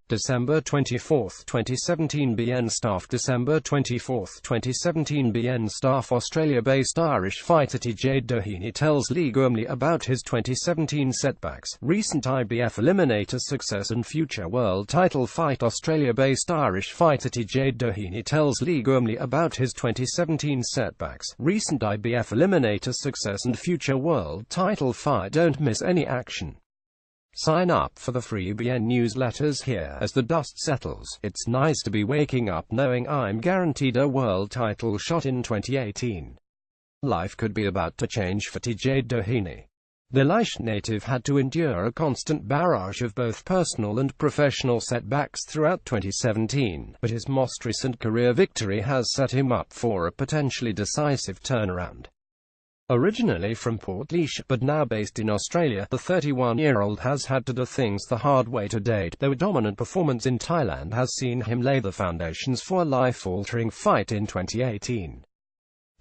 December 24, 2017 BN Staff December 24, 2017 BN Staff Australia-based Irish fighter TJ Doheny tells League Only about his 2017 setbacks, recent IBF Eliminator success and future world title fight. Australia-based Irish fighter TJ Doheny tells League Only about his 2017 setbacks, recent IBF Eliminator success and future world title fight. Don't miss any action. Sign up for the free BN newsletters here as the dust settles. It's nice to be waking up knowing I'm guaranteed a world title shot in 2018. Life could be about to change for TJ Doheny. The Laois native had to endure a constant barrage of both personal and professional setbacks throughout 2017, but his most recent career victory has set him up for a potentially decisive turnaround. Originally from Portlaoise, but now based in Australia, the 31-year-old has had to do things the hard way to date, though a dominant performance in Thailand has seen him lay the foundations for a life-altering fight in 2018.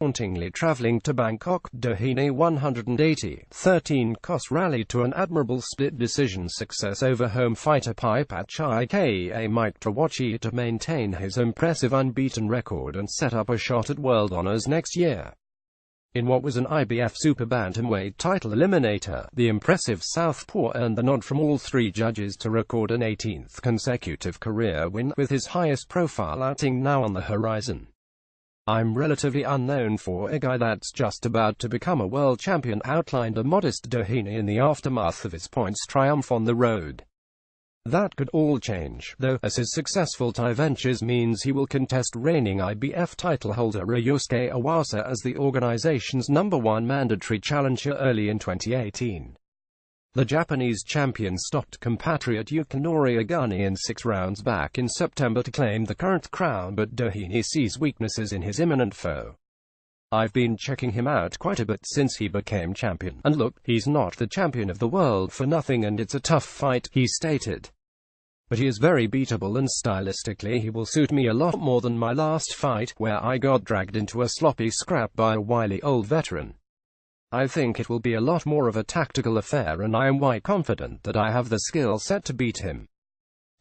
Hauntingly travelling to Bangkok, Doheny 180-13 Kos rallied to an admirable split decision success over home fighter Pipachai aka Mike Trawachi to maintain his impressive unbeaten record and set up a shot at world honours next year. In what was an IBF Super Bantamweight title eliminator, the impressive southpaw earned the nod from all three judges to record an 18th consecutive career win, with his highest profile outing now on the horizon. "I'm relatively unknown for a guy that's just about to become a world champion," outlined a modest Doheny in the aftermath of his points triumph on the road. That could all change, though, as his successful Thai ventures means he will contest reigning IBF title holder Ryosuke Iwasa as the organization's #1 mandatory challenger early in 2018. The Japanese champion stopped compatriot Yukinori Agani in 6 rounds back in September to claim the current crown, but Doheny sees weaknesses in his imminent foe. "I've been checking him out quite a bit since he became champion, and look, he's not the champion of the world for nothing and it's a tough fight," he stated. "But he is very beatable and stylistically he will suit me a lot more than my last fight, where I got dragged into a sloppy scrap by a wily old veteran. I think it will be a lot more of a tactical affair and I am quite confident that I have the skill set to beat him.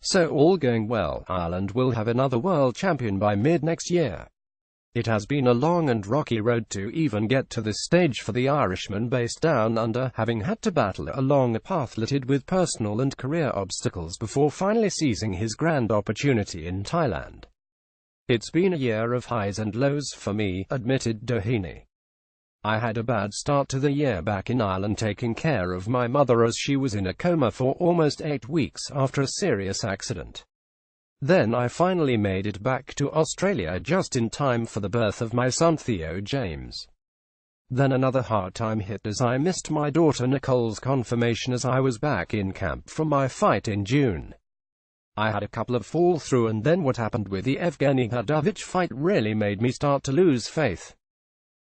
So all going well, Ireland will have another world champion by mid-next year." It has been a long and rocky road to even get to this stage for the Irishman based down under, having had to battle along a path littered with personal and career obstacles before finally seizing his grand opportunity in Thailand. "It's been a year of highs and lows for me," admitted Doheny. "I had a bad start to the year back in Ireland taking care of my mother as she was in a coma for almost 8 weeks after a serious accident. Then I finally made it back to Australia just in time for the birth of my son Theo James. Then another hard time hit as I missed my daughter Nicole's confirmation as I was back in camp from my fight in June. I had a couple of fall through and then what happened with the Evgeny Hadovich fight really made me start to lose faith.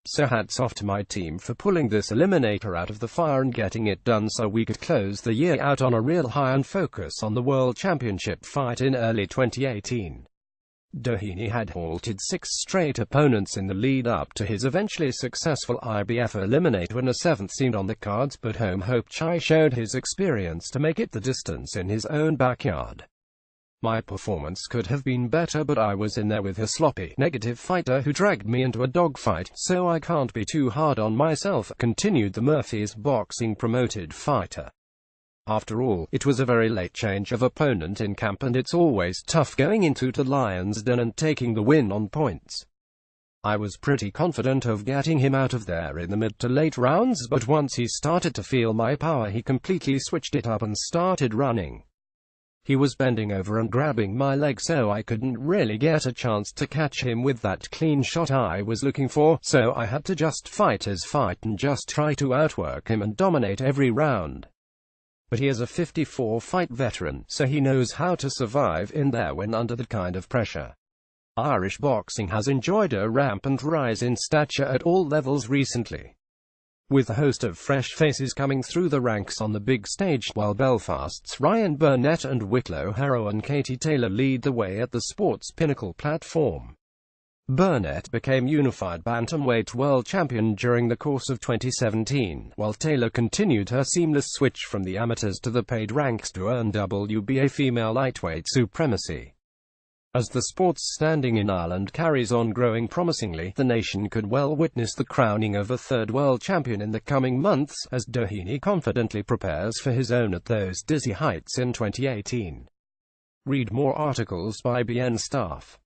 So hats off to my team for pulling this eliminator out of the fire and getting it done so we could close the year out on a real high and focus on the World Championship fight in early 2018. Doheny had halted 6 straight opponents in the lead-up to his eventually successful IBF eliminator and a 7th seemed on the cards, but home Hope Chai showed his experience to make it the distance in his own backyard. "My performance could have been better, but I was in there with a sloppy, negative fighter who dragged me into a dogfight, so I can't be too hard on myself," continued the Murphy's Boxing promoted fighter. "After all, it was a very late change of opponent in camp and it's always tough going into the Lions' Den and taking the win on points. I was pretty confident of getting him out of there in the mid to late rounds, but once he started to feel my power he completely switched it up and started running. He was bending over and grabbing my leg so I couldn't really get a chance to catch him with that clean shot I was looking for, so I had to just fight his fight and just try to outwork him and dominate every round. But he is a 54-fight veteran, so he knows how to survive in there when under that kind of pressure." Irish boxing has enjoyed a rampant rise in stature at all levels recently, with a host of fresh faces coming through the ranks on the big stage, while Belfast's Ryan Burnett and Wicklow Harrow and Katie Taylor lead the way at the sport's pinnacle platform. Burnett became unified bantamweight world champion during the course of 2017, while Taylor continued her seamless switch from the amateurs to the paid ranks to earn WBA female lightweight supremacy. As the sport's standing in Ireland carries on growing promisingly, the nation could well witness the crowning of a third world champion in the coming months, as Doheny confidently prepares for his own at those dizzy heights in 2018. Read more articles by BN staff.